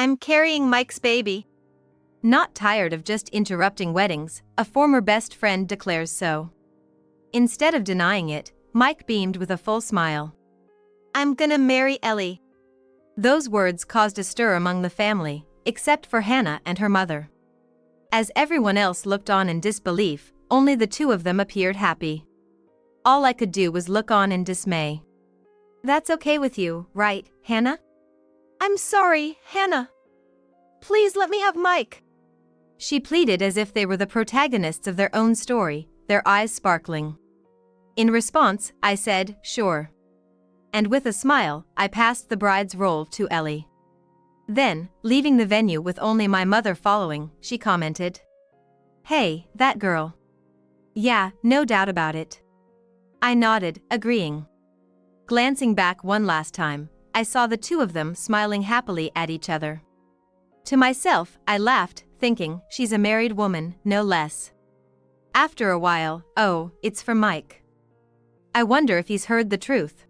I'm carrying Mike's baby. Not tired of just interrupting weddings, a former best friend declares so. Instead of denying it, Mike beamed with a full smile. I'm gonna marry Ellie. Those words caused a stir among the family, except for Hannah and her mother. As everyone else looked on in disbelief, only the two of them appeared happy. All I could do was look on in dismay. That's okay with you, right, Hannah? I'm sorry, Hannah. Please let me have Mike. She pleaded as if they were the protagonists of their own story, their eyes sparkling. In response, I said, sure. And with a smile, I passed the bride's roll to Ellie. Then, leaving the venue with only my mother following, she commented. Hey, that girl. Yeah, no doubt about it. I nodded, agreeing. Glancing back one last time, I saw the two of them smiling happily at each other. To myself, I laughed, thinking, she's a married woman, no less. After a while, oh, it's for Mike. I wonder if he's heard the truth.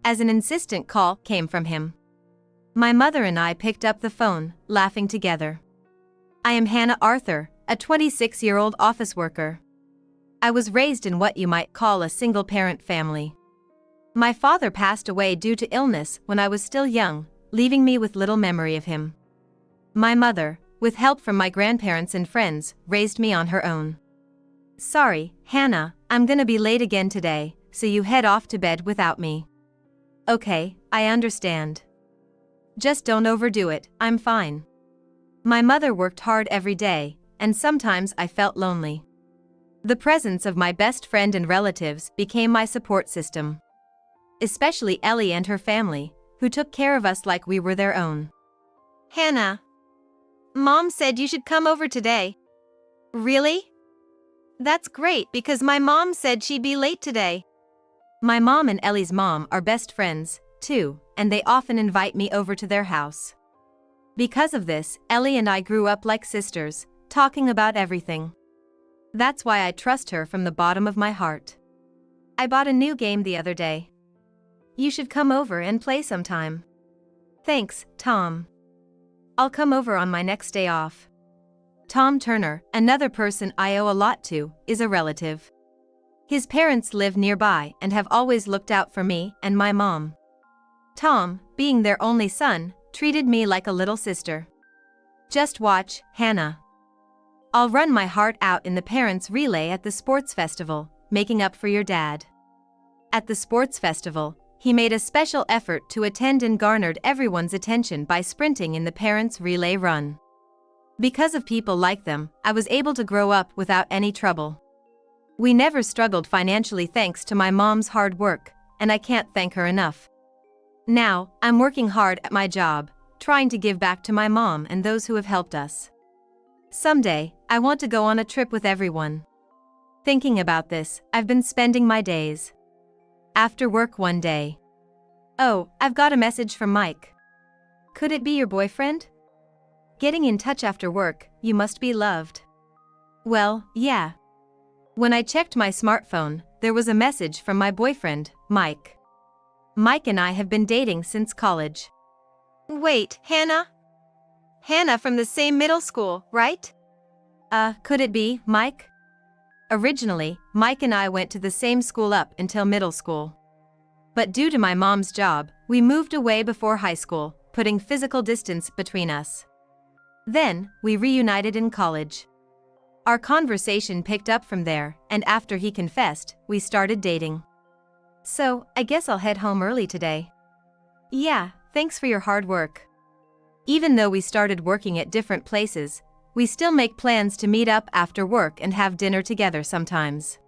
As an insistent call came from him. My mother and I picked up the phone, laughing together. I am Hannah Arthur, a 26-year-old office worker. I was raised in what you might call a single-parent family. My father passed away due to illness when I was still young, leaving me with little memory of him. My mother, with help from my grandparents and friends, raised me on her own. Sorry, Hannah, I'm gonna be late again today, so you head off to bed without me. Okay, I understand. Just don't overdo it, I'm fine. My mother worked hard every day, and sometimes I felt lonely. The presence of my best friend and relatives became my support system. Especially Ellie and her family, who took care of us like we were their own. Hannah. Mom said you should come over today. Really? That's great because my mom said she'd be late today. My mom and Ellie's mom are best friends, too, and they often invite me over to their house. Because of this, Ellie and I grew up like sisters, talking about everything. That's why I trust her from the bottom of my heart. I bought a new game the other day. You should come over and play sometime. Thanks, Tom. I'll come over on my next day off. Tom Turner, another person I owe a lot to, is a relative. His parents live nearby and have always looked out for me and my mom. Tom, being their only son, treated me like a little sister. Just watch, Hannah. I'll run my heart out in the parents' relay at the sports festival, making up for your dad. At the sports festival, he made a special effort to attend and garnered everyone's attention by sprinting in the parents' relay run. Because of people like them, I was able to grow up without any trouble. We never struggled financially thanks to my mom's hard work, and I can't thank her enough. Now, I'm working hard at my job, trying to give back to my mom and those who have helped us. Someday, I want to go on a trip with everyone. Thinking about this, I've been spending my days. After work one day. Oh, I've got a message from Mike. Could it be your boyfriend? Getting in touch after work, you must be loved. Well, yeah. When I checked my smartphone, there was a message from my boyfriend, Mike. Mike and I have been dating since college. Wait, Hannah? Hannah from the same middle school, right? Could it be, Mike? Originally, Mike and I went to the same school up until middle school. But due to my mom's job, we moved away before high school, putting physical distance between us. Then, we reunited in college. Our conversation picked up from there, and after he confessed, we started dating. So, I guess I'll head home early today. Yeah, thanks for your hard work. Even though we started working at different places, we still make plans to meet up after work and have dinner together sometimes.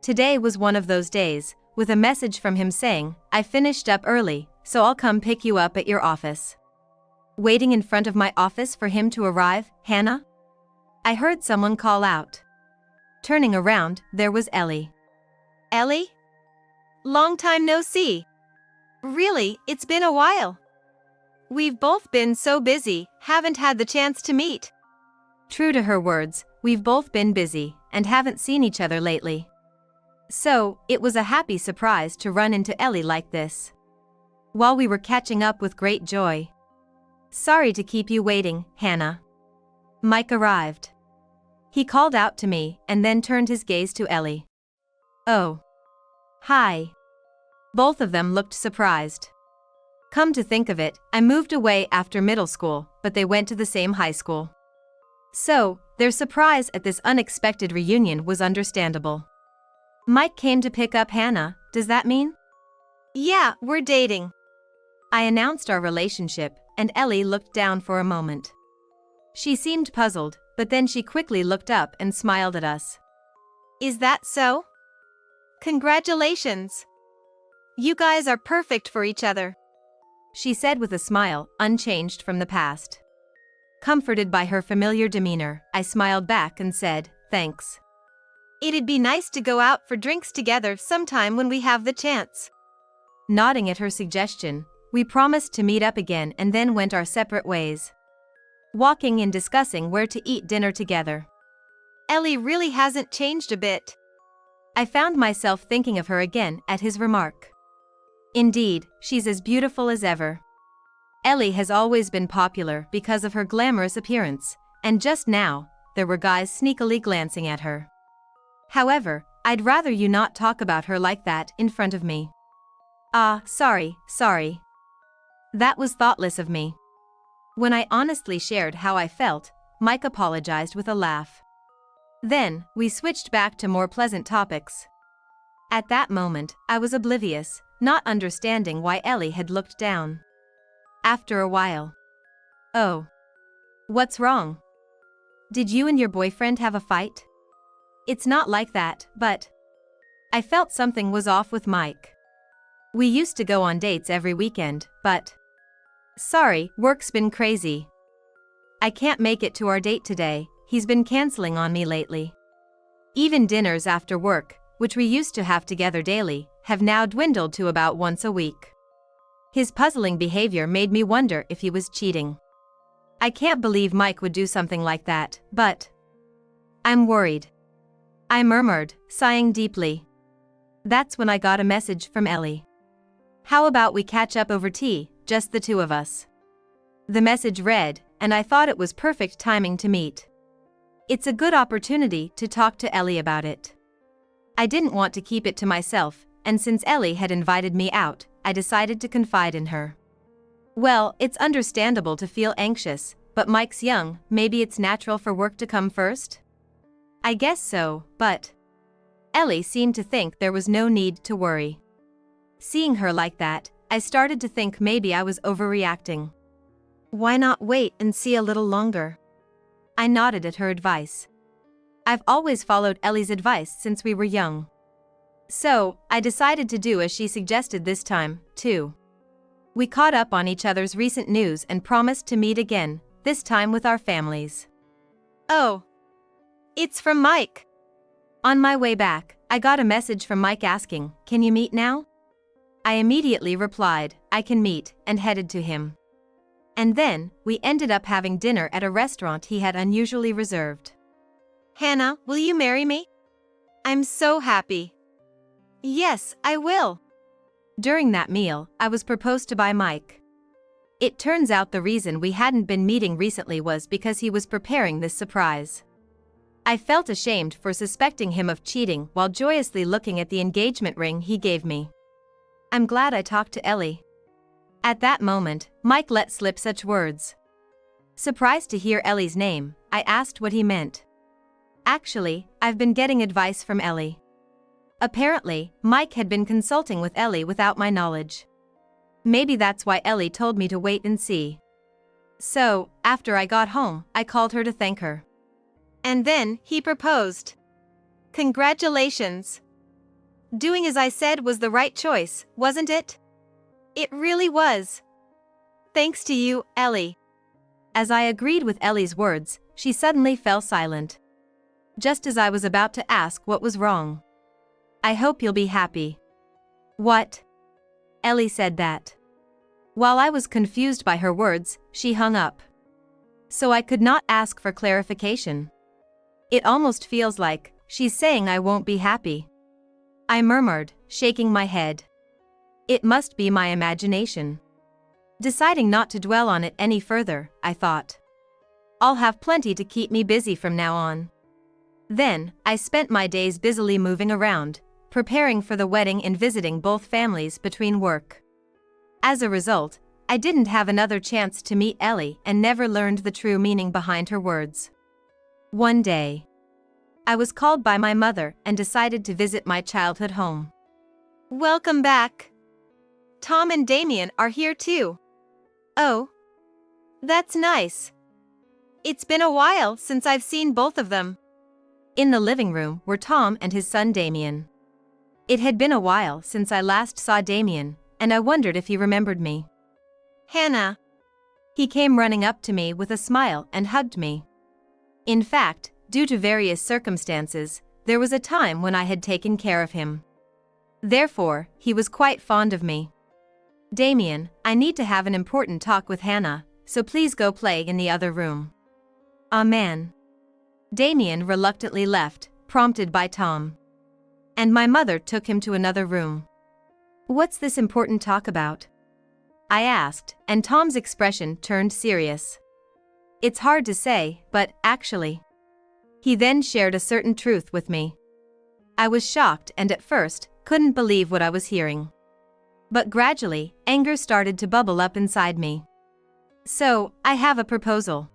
Today was one of those days, with a message from him saying, I finished up early, so I'll come pick you up at your office. Waiting in front of my office for him to arrive, Hannah? I heard someone call out. Turning around, there was Ellie. Ellie? Long time no see. Really, it's been a while. We've both been so busy, haven't had the chance to meet. True to her words, we've both been busy, and haven't seen each other lately. So, it was a happy surprise to run into Ellie like this. While we were catching up with great joy. Sorry to keep you waiting, Hannah. Mike arrived. He called out to me and then turned his gaze to Ellie. Oh. Hi. Both of them looked surprised. Come to think of it, I moved away after middle school, but they went to the same high school. So, their surprise at this unexpected reunion was understandable. Mike came to pick up Hannah, does that mean? Yeah, we're dating. I announced our relationship, and Ellie looked down for a moment. She seemed puzzled, but then she quickly looked up and smiled at us. Is that so? Congratulations! You guys are perfect for each other, she said with a smile, unchanged from the past. Comforted by her familiar demeanor, I smiled back and said, thanks. It'd be nice to go out for drinks together sometime when we have the chance. Nodding at her suggestion, we promised to meet up again and then went our separate ways. Walking and discussing where to eat dinner together. Ellie really hasn't changed a bit. I found myself thinking of her again at his remark. Indeed, she's as beautiful as ever. Ellie has always been popular because of her glamorous appearance, and just now, there were guys sneakily glancing at her. However, I'd rather you not talk about her like that in front of me. Sorry. That was thoughtless of me. When I honestly shared how I felt, Mike apologized with a laugh. Then, we switched back to more pleasant topics. At that moment, I was oblivious, not understanding why Ellie had looked down. After a while. Oh. What's wrong? Did you and your boyfriend have a fight? It's not like that, but I felt something was off with Mike. We used to go on dates every weekend, but sorry, work's been crazy. I can't make it to our date today, he's been canceling on me lately. Even dinners after work, which we used to have together daily, have now dwindled to about once a week. His puzzling behavior made me wonder if he was cheating. I can't believe Mike would do something like that, but I'm worried. I murmured, sighing deeply. That's when I got a message from Ellie. How about we catch up over tea, just the two of us? The message read, and I thought it was perfect timing to meet. It's a good opportunity to talk to Ellie about it. I didn't want to keep it to myself, and since Ellie had invited me out, I decided to confide in her. Well, it's understandable to feel anxious, but Mike's young, maybe it's natural for work to come first? I guess so, but Ellie seemed to think there was no need to worry. Seeing her like that, I started to think maybe I was overreacting. Why not wait and see a little longer? I nodded at her advice. I've always followed Ellie's advice since we were young. So, I decided to do as she suggested this time, too. We caught up on each other's recent news and promised to meet again, this time with our families. Oh. It's from Mike. On my way back, I got a message from Mike asking, "Can you meet now?" I immediately replied, "I can meet," and headed to him. And then, we ended up having dinner at a restaurant he had unusually reserved. Hannah, will you marry me? I'm so happy. Yes, I will. During that meal, I was proposed to by Mike. It turns out the reason we hadn't been meeting recently was because he was preparing this surprise. I felt ashamed for suspecting him of cheating while joyously looking at the engagement ring he gave me. I'm glad I talked to Ellie. At that moment, Mike let slip such words. Surprised to hear Ellie's name, I asked what he meant. Actually, I've been getting advice from Ellie. Apparently, Mike had been consulting with Ellie without my knowledge. Maybe that's why Ellie told me to wait and see. So, after I got home, I called her to thank her. And then, he proposed. Congratulations. Doing as I said was the right choice, wasn't it? It really was. Thanks to you, Ellie. As I agreed with Ellie's words, she suddenly fell silent. Just as I was about to ask what was wrong. I hope you'll be happy. What? Ellie said that. While I was confused by her words, she hung up. So I could not ask for clarification. It almost feels like she's saying I won't be happy. I murmured, shaking my head. It must be my imagination. Deciding not to dwell on it any further, I thought, I'll have plenty to keep me busy from now on. Then, I spent my days busily moving around, preparing for the wedding and visiting both families between work. As a result, I didn't have another chance to meet Ellie and never learned the true meaning behind her words. One day, I was called by my mother and decided to visit my childhood home. Welcome back. Tom and Damien are here too. Oh, that's nice. It's been a while since I've seen both of them. In the living room were Tom and his son Damien. It had been a while since I last saw Damien, and I wondered if he remembered me. Hannah. He came running up to me with a smile and hugged me. In fact, due to various circumstances, there was a time when I had taken care of him. Therefore, he was quite fond of me. Damien, I need to have an important talk with Hannah, so please go play in the other room. Amen. Damien reluctantly left, prompted by Tom. And my mother took him to another room. What's this important talk about? I asked, and Tom's expression turned serious. It's hard to say, but, actually. He then shared a certain truth with me. I was shocked and at first, couldn't believe what I was hearing. But gradually, anger started to bubble up inside me. So, I have a proposal.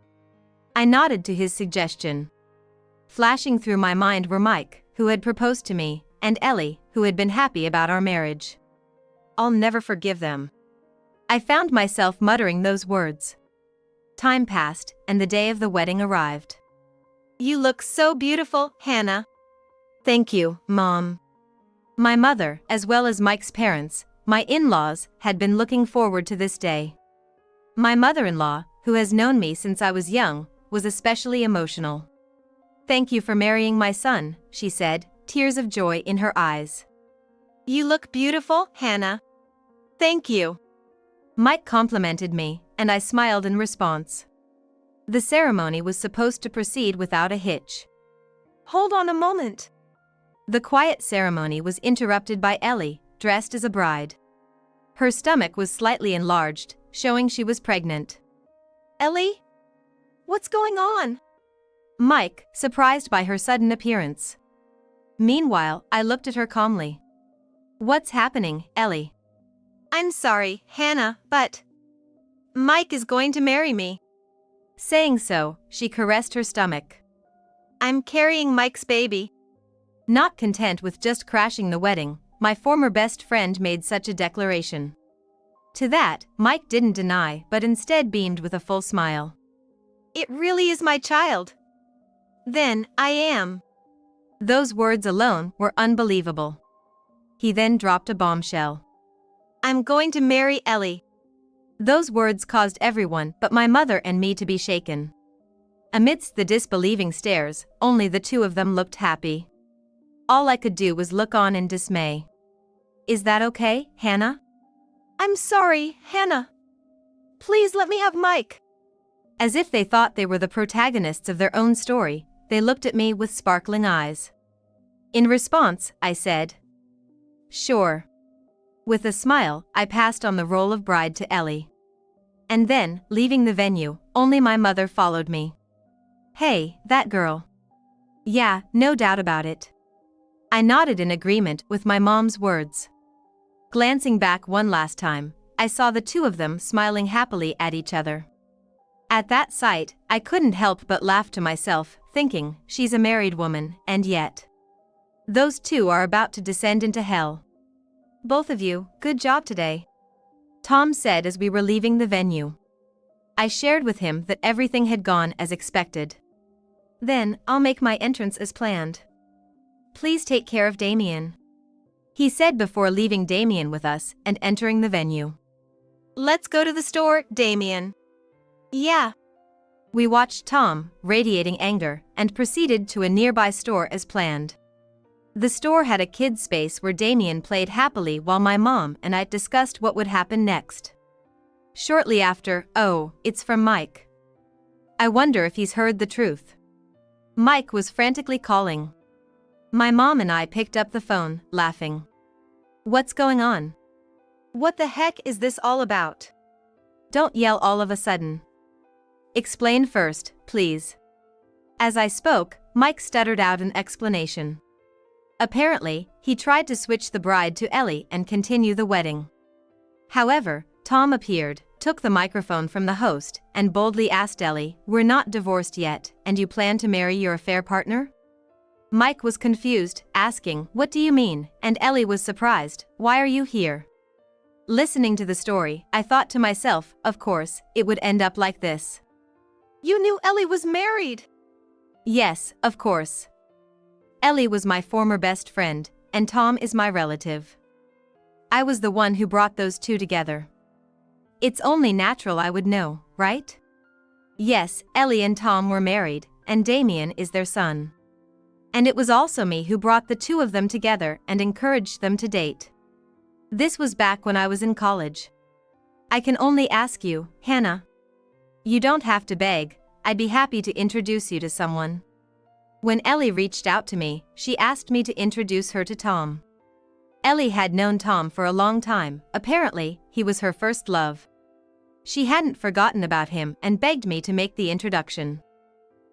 I nodded to his suggestion. Flashing through my mind were Mike, who had proposed to me, and Ellie, who had been happy about our marriage. I'll never forgive them. I found myself muttering those words. Time passed, and the day of the wedding arrived. You look so beautiful, Hannah. Thank you, Mom. My mother, as well as Mike's parents, my in-laws, had been looking forward to this day. My mother-in-law, who has known me since I was young, was especially emotional. Thank you for marrying my son, she said, tears of joy in her eyes. You look beautiful, Hannah. Thank you. Mike complimented me, and I smiled in response. The ceremony was supposed to proceed without a hitch. Hold on a moment. The quiet ceremony was interrupted by Ellie, dressed as a bride. Her stomach was slightly enlarged, showing she was pregnant. Ellie? What's going on? Mike, surprised by her sudden appearance. Meanwhile, I looked at her calmly. What's happening, Ellie? I'm sorry, Hannah, but Mike is going to marry me. Saying so, she caressed her stomach. I'm carrying Mike's baby. Not content with just crashing the wedding, my former best friend made such a declaration. To that, Mike didn't deny but instead beamed with a full smile. It really is my child. Then, I am. Those words alone were unbelievable. He then dropped a bombshell. I'm going to marry Ellie. Those words caused everyone but my mother and me to be shaken. Amidst the disbelieving stares, only the two of them looked happy. All I could do was look on in dismay. Is that okay, Hannah? I'm sorry, Hannah. Please let me have Mike. As if they thought they were the protagonists of their own story, they looked at me with sparkling eyes. In response, I said, Sure. With a smile, I passed on the role of bride to Ellie. And then, leaving the venue, only my mother followed me. Hey, that girl. Yeah, no doubt about it. I nodded in agreement with my mom's words. Glancing back one last time, I saw the two of them smiling happily at each other. At that sight, I couldn't help but laugh to myself, thinking, she's a married woman, and yet. Those two are about to descend into hell. Both of you, good job today. Tom said as we were leaving the venue. I shared with him that everything had gone as expected. Then, I'll make my entrance as planned. Please take care of Damien. He said before leaving Damien with us and entering the venue. Let's go to the store, Damien. Yeah. We watched Tom, radiating anger, and proceeded to a nearby store as planned. The store had a kids' space where Damien played happily while my mom and I discussed what would happen next. Shortly after, oh, it's from Mike. I wonder if he's heard the truth. Mike was frantically calling. My mom and I picked up the phone, laughing. What's going on? What the heck is this all about? Don't yell all of a sudden. Explain first, please. As I spoke, Mike stuttered out an explanation. Apparently, he tried to switch the bride to Ellie and continue the wedding. However, Tom appeared, took the microphone from the host, and boldly asked Ellie, "We're not divorced yet, and you plan to marry your affair partner?" Mike was confused, asking, "What do you mean?" And Ellie was surprised, "Why are you here?" Listening to the story, I thought to myself, of course, it would end up like this. You knew Ellie was married? Yes, of course. Ellie was my former best friend, and Tom is my relative. I was the one who brought those two together. It's only natural I would know, right? Yes, Ellie and Tom were married, and Damien is their son. And it was also me who brought the two of them together and encouraged them to date. This was back when I was in college. I can only ask you, Hannah. You don't have to beg, I'd be happy to introduce you to someone. When Ellie reached out to me, she asked me to introduce her to Tom. Ellie had known Tom for a long time, apparently, he was her first love. She hadn't forgotten about him and begged me to make the introduction.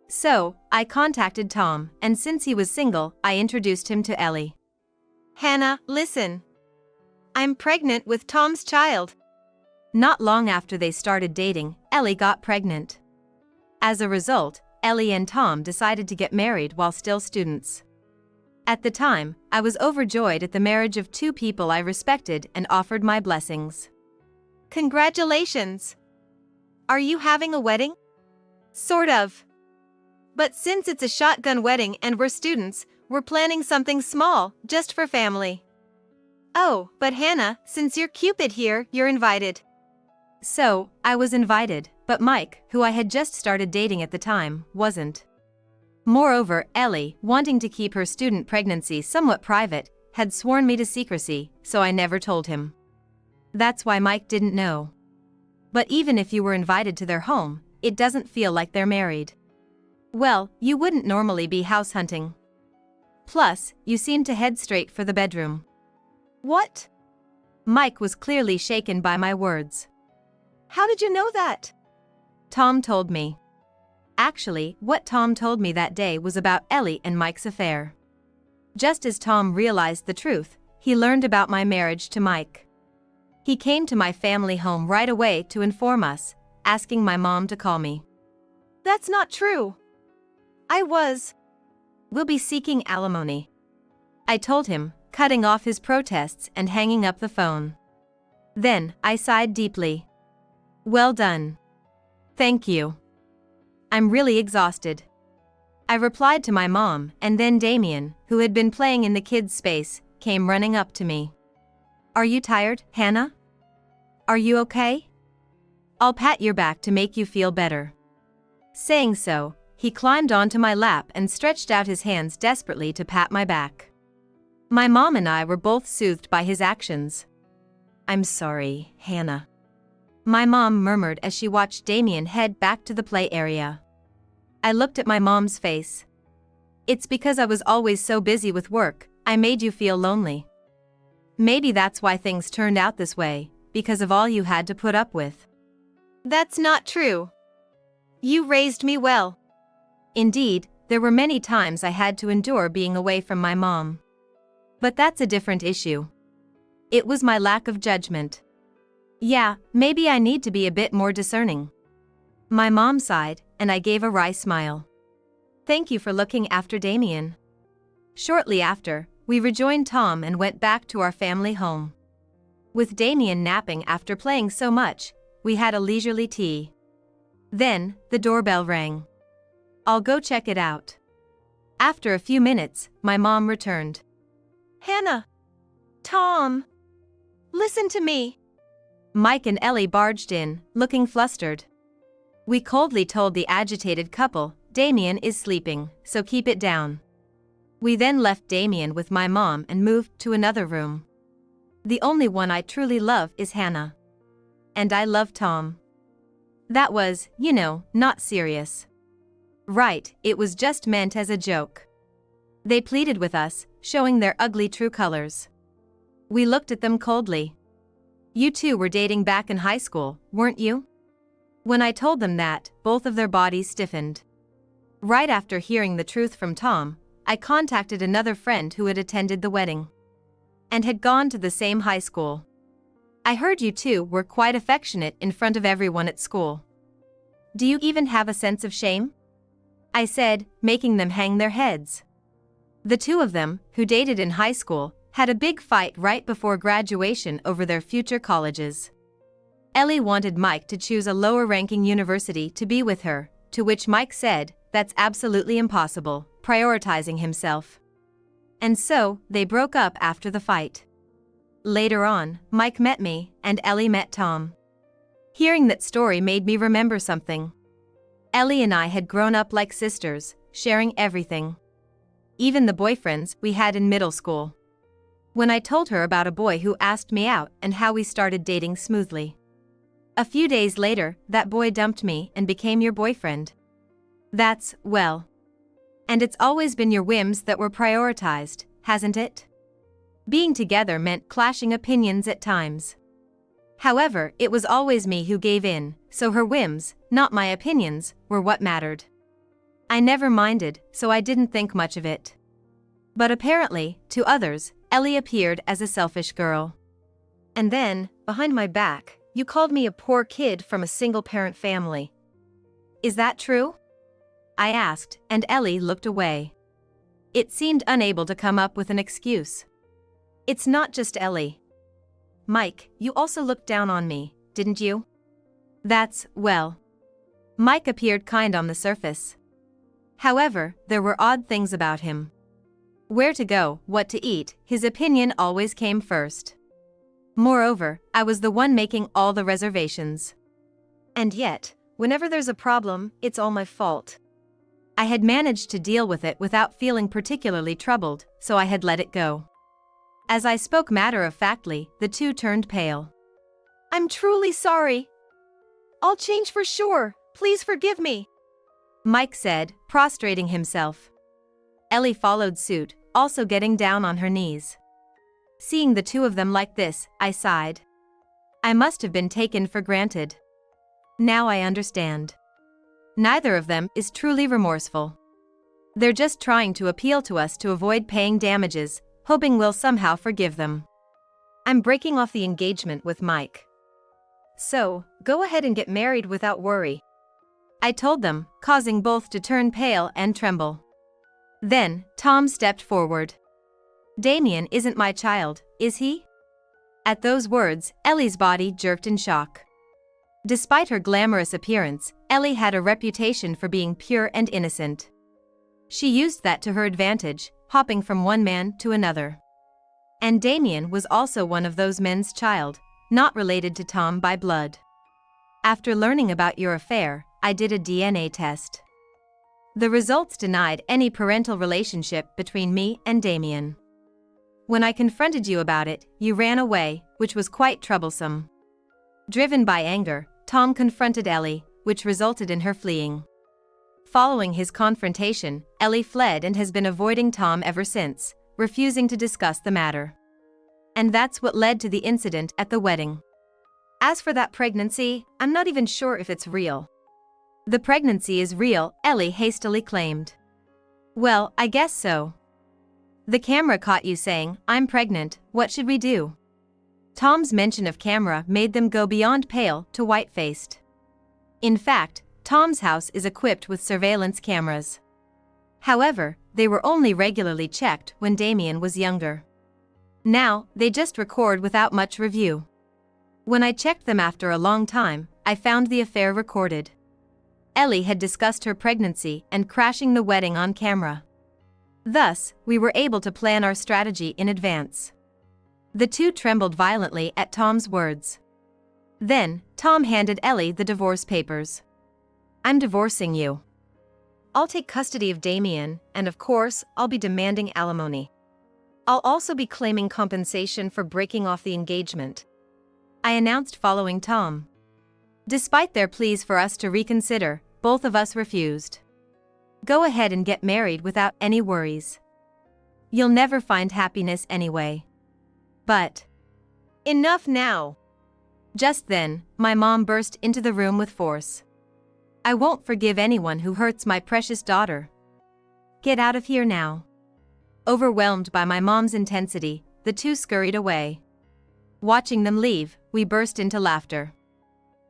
So, I contacted Tom, and since he was single, I introduced him to Ellie. Hannah, listen. I'm pregnant with Tom's child. Not long after they started dating, Ellie got pregnant. As a result, Ellie and Tom decided to get married while still students. At the time, I was overjoyed at the marriage of two people I respected and offered my blessings. Congratulations! Are you having a wedding? Sort of. But since it's a shotgun wedding and we're students, we're planning something small, just for family. Oh, but Hannah, since you're Cupid here, you're invited. So, I was invited, but Mike, who I had just started dating at the time, wasn't. Moreover, Ellie, wanting to keep her student pregnancy somewhat private, had sworn me to secrecy, so I never told him. That's why Mike didn't know. But even if you were invited to their home, it doesn't feel like they're married. Well, you wouldn't normally be house hunting. Plus, you seem to head straight for the bedroom. What? Mike was clearly shaken by my words. How did you know that? Tom told me. Actually, what Tom told me that day was about Ellie and Mike's affair. Just as Tom realized the truth, he learned about my marriage to Mike. He came to my family home right away to inform us, asking my mom to call me. That's not true. We'll be seeking alimony. I told him, cutting off his protests and hanging up the phone. Then, I sighed deeply. Well done. Thank you. I'm really exhausted. I replied to my mom, and then Damien, who had been playing in the kids' space, came running up to me. Are you tired, Hannah? Are you okay? I'll pat your back to make you feel better. Saying so, he climbed onto my lap and stretched out his hands desperately to pat my back. My mom and I were both soothed by his actions. I'm sorry, Hannah. My mom murmured as she watched Damien head back to the play area. I looked at my mom's face. It's because I was always so busy with work, I made you feel lonely. Maybe that's why things turned out this way, because of all you had to put up with. That's not true. You raised me well. Indeed, there were many times I had to endure being away from my mom. But that's a different issue. It was my lack of judgment. Yeah, maybe I need to be a bit more discerning. My mom sighed, and I gave a wry smile. Thank you for looking after Damien. Shortly after, we rejoined Tom and went back to our family home. With Damien napping after playing so much, we had a leisurely tea. Then, the doorbell rang. I'll go check it out. After a few minutes, my mom returned. Hannah! Tom! Listen to me! Mike and Ellie barged in, looking flustered. We coldly told the agitated couple, Damien is sleeping, so keep it down. We then left Damien with my mom and moved to another room. The only one I truly love is Hannah. And I love Tom. That was, not serious. Right, it was just meant as a joke. They pleaded with us, showing their ugly true colors. We looked at them coldly. You two were dating back in high school, weren't you? When I told them that, both of their bodies stiffened. Right after hearing the truth from Tom, I contacted another friend who had attended the wedding and had gone to the same high school. I heard you two were quite affectionate in front of everyone at school. Do you even have a sense of shame? I said, making them hang their heads. The two of them, who dated in high school, had a big fight right before graduation over their future colleges. Ellie wanted Mike to choose a lower-ranking university to be with her, to which Mike said, "That's absolutely impossible," prioritizing himself. And so, they broke up after the fight. Later on, Mike met me, and Ellie met Tom. Hearing that story made me remember something. Ellie and I had grown up like sisters, sharing everything. Even the boyfriends we had in middle school. When I told her about a boy who asked me out and how we started dating smoothly. A few days later, that boy dumped me and became your boyfriend. That's, well. And it's always been your whims that were prioritized, hasn't it? Being together meant clashing opinions at times. However, it was always me who gave in, so her whims, not my opinions, were what mattered. I never minded, so I didn't think much of it. But apparently, to others, Ellie appeared as a selfish girl. And then, behind my back, you called me a poor kid from a single-parent family. Is that true? I asked, and Ellie looked away. It seemed unable to come up with an excuse. It's not just Ellie. Mike, you also looked down on me, didn't you? That's, well. Mike appeared kind on the surface. However, there were odd things about him. Where to go, what to eat, his opinion always came first. Moreover, I was the one making all the reservations. And yet, whenever there's a problem, it's all my fault. I had managed to deal with it without feeling particularly troubled, so I had let it go. As I spoke matter-of-factly, the two turned pale. I'm truly sorry. I'll change for sure, please forgive me, Mike said, prostrating himself. Ellie followed suit, also getting down on her knees. Seeing the two of them like this, I sighed. I must have been taken for granted. Now I understand. Neither of them is truly remorseful. They're just trying to appeal to us to avoid paying damages, hoping we'll somehow forgive them. I'm breaking off the engagement with Mike. So, go ahead and get married without worry, I told them, causing both to turn pale and tremble. Then, Tom stepped forward. Damien isn't my child, is he? At those words, Ellie's body jerked in shock. Despite her glamorous appearance, Ellie had a reputation for being pure and innocent. She used that to her advantage, hopping from one man to another. And Damien was also one of those men's child, not related to Tom by blood. After learning about your affair, I did a DNA test. The results denied any parental relationship between me and Damien. When I confronted you about it, you ran away, which was quite troublesome. Driven by anger, Tom confronted Ellie, which resulted in her fleeing. Following his confrontation, Ellie fled and has been avoiding Tom ever since, refusing to discuss the matter. And that's what led to the incident at the wedding. As for that pregnancy, I'm not even sure if it's real. The pregnancy is real, Ellie hastily claimed. Well, I guess so. The camera caught you saying, "I'm pregnant, what should we do?" Tom's mention of camera made them go beyond pale to white-faced. In fact, Tom's house is equipped with surveillance cameras. However, they were only regularly checked when Damien was younger. Now, they just record without much review. When I checked them after a long time, I found the affair recorded. Ellie had discussed her pregnancy and crashing the wedding on camera. Thus, we were able to plan our strategy in advance. The two trembled violently at Tom's words. Then, Tom handed Ellie the divorce papers. I'm divorcing you. I'll take custody of Damien, and of course, I'll be demanding alimony. I'll also be claiming compensation for breaking off the engagement, I announced following Tom. Despite their pleas for us to reconsider, both of us refused. Go ahead and get married without any worries. You'll never find happiness anyway. But enough now. Just then, my mom burst into the room with force. "I won't forgive anyone who hurts my precious daughter. Get out of here now." Overwhelmed by my mom's intensity, the two scurried away. Watching them leave, we burst into laughter.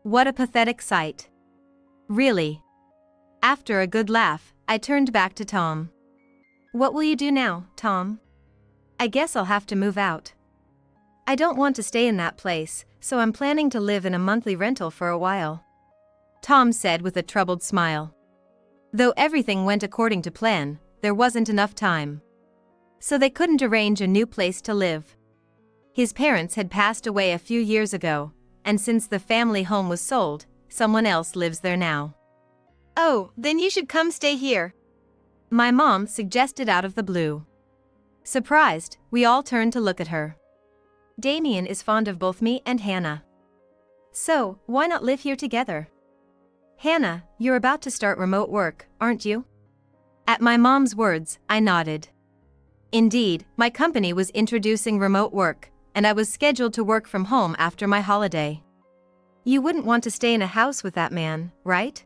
What a pathetic sight. Really. After a good laugh, I turned back to Tom. "What will you do now, Tom?" "I guess I'll have to move out. I don't want to stay in that place, so I'm planning to live in a monthly rental for a while," Tom said with a troubled smile. Though everything went according to plan, there wasn't enough time. So they couldn't arrange a new place to live. His parents had passed away a few years ago, and since the family home was sold, someone else lives there now. "Oh, then you should come stay here," my mom suggested out of the blue. Surprised, we all turned to look at her. "Damien is fond of both me and Hannah. So, why not live here together?" "Hannah, you're about to start remote work, aren't you?" At my mom's words, I nodded. Indeed, my company was introducing remote work, and I was scheduled to work from home after my holiday. "You wouldn't want to stay in a house with that man, right?"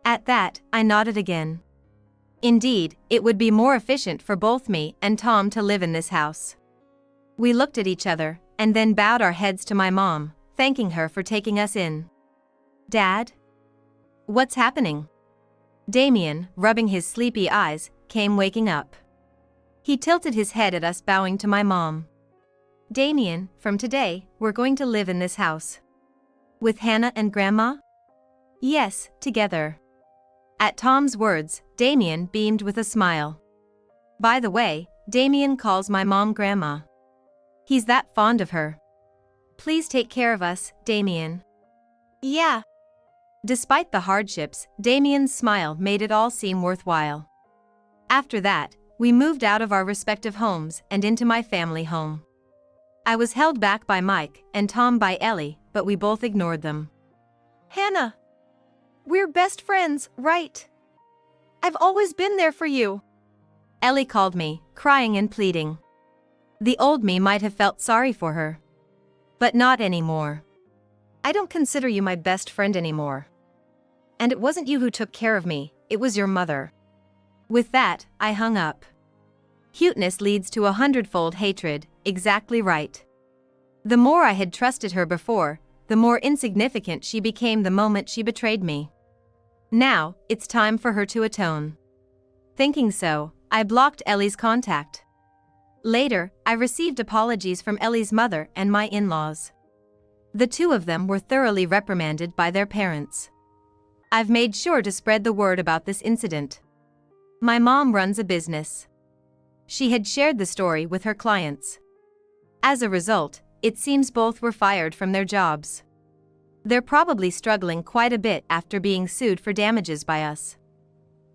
At that, I nodded again. Indeed, it would be more efficient for both me and Tom to live in this house. We looked at each other, and then bowed our heads to my mom, thanking her for taking us in. "Dad? What's happening?" Damien, rubbing his sleepy eyes, came waking up. He tilted his head at us, bowing to my mom. "Damien, from today, we're going to live in this house." "With Hannah and Grandma?" "Yes, together." At Tom's words, Damien beamed with a smile. By the way, Damien calls my mom Grandma. He's that fond of her. "Please take care of us, Damien." "Yeah." Despite the hardships, Damien's smile made it all seem worthwhile. After that, we moved out of our respective homes and into my family home. I was held back by Mike and Tom by Ellie, but we both ignored them. "Hannah, we're best friends, right? I've always been there for you." Ellie called me, crying and pleading. The old me might have felt sorry for her. But not anymore. "I don't consider you my best friend anymore. And it wasn't you who took care of me, it was your mother." With that, I hung up. Cuteness leads to 100-fold hatred, exactly right. The more I had trusted her before, the more insignificant she became the moment she betrayed me. Now, it's time for her to atone. Thinking so, I blocked Ellie's contact. Later, I received apologies from Ellie's mother and my in-laws. The two of them were thoroughly reprimanded by their parents. I've made sure to spread the word about this incident. My mom runs a business. She had shared the story with her clients. As a result, it seems both were fired from their jobs. They're probably struggling quite a bit after being sued for damages by us.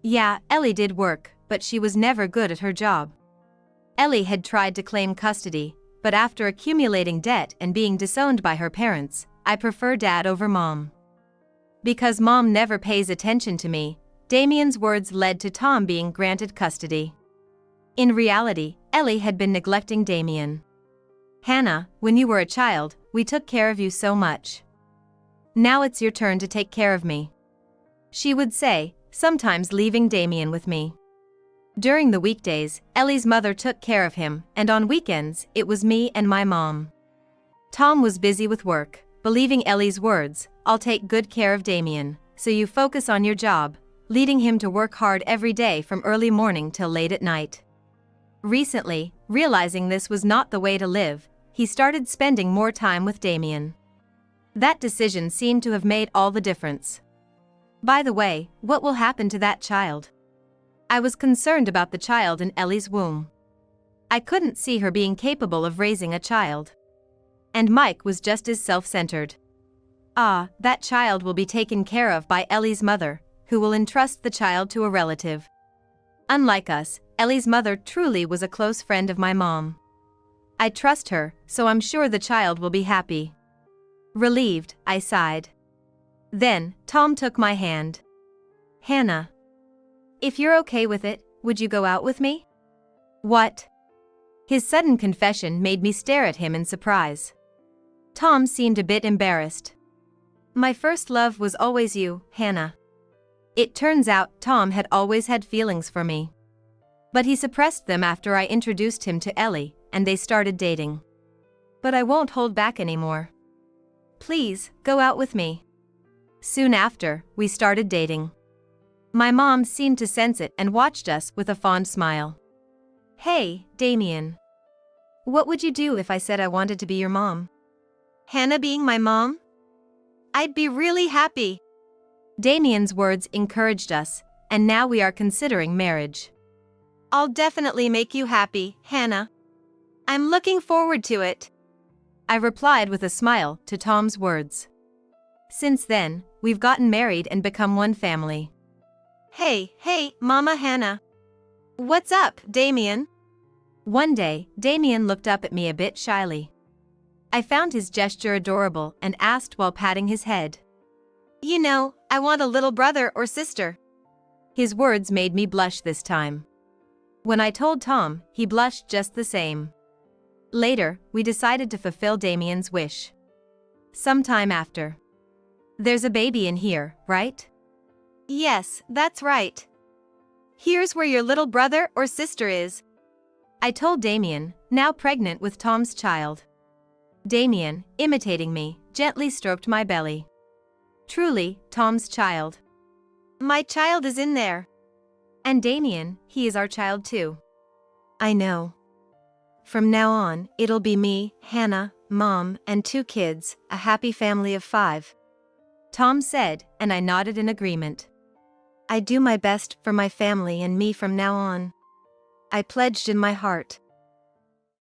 Yeah, Ellie did work, but she was never good at her job. Ellie had tried to claim custody, but after accumulating debt and being disowned by her parents, I prefer Dad over Mom. Because Mom never pays attention to me, Damien's words led to Tom being granted custody. In reality, Ellie had been neglecting Damien. "Hannah, when you were a child, we took care of you so much. Now it's your turn to take care of me," she would say, sometimes leaving Damien with me. During the weekdays, Ellie's mother took care of him, and on weekends, it was me and my mom. Tom was busy with work, believing Ellie's words, "I'll take good care of Damien, so you focus on your job," leading him to work hard every day from early morning till late at night. Recently, realizing this was not the way to live, he started spending more time with Damien. That decision seemed to have made all the difference. By the way, what will happen to that child? I was concerned about the child in Ellie's womb. I couldn't see her being capable of raising a child. And Mike was just as self-centered. That child will be taken care of by Ellie's mother, who will entrust the child to a relative. Unlike us, Ellie's mother truly was a close friend of my mom. I trust her, so I'm sure the child will be happy. Relieved, I sighed. Then, Tom took my hand. "Hannah, if you're okay with it, would you go out with me?" "What?" His sudden confession made me stare at him in surprise. Tom seemed a bit embarrassed. My first love was always you, Hannah. It turns out Tom had always had feelings for me. But he suppressed them after I introduced him to Ellie, and they started dating. But I won't hold back anymore. Please, go out with me. Soon after, we started dating. My mom seemed to sense it and watched us with a fond smile. Hey, Damien. What would you do if I said I wanted to be your mom? Hannah being my mom? I'd be really happy. Damien's words encouraged us, and now we are considering marriage. I'll definitely make you happy, Hannah. I'm looking forward to it. I replied with a smile to Tom's words. Since then, we've gotten married and become one family. Hey, Mama Hannah. What's up, Damien? One day, Damien looked up at me a bit shyly. I found his gesture adorable and asked while patting his head. You know, I want a little brother or sister. His words made me blush this time. When I told Tom, he blushed just the same. Later, we decided to fulfill Damien's wish. Sometime after. There's a baby in here, right? Yes, that's right. Here's where your little brother or sister is. I told Damien, now pregnant with Tom's child. Damien, imitating me, gently stroked my belly. Truly, Tom's child. My child is in there. And Damien, he is our child too. I know. From now on, it'll be me, Hannah, Mom, and 2 kids, a happy family of 5. Tom said, and I nodded in agreement. I do my best for my family and me from now on. I pledged in my heart.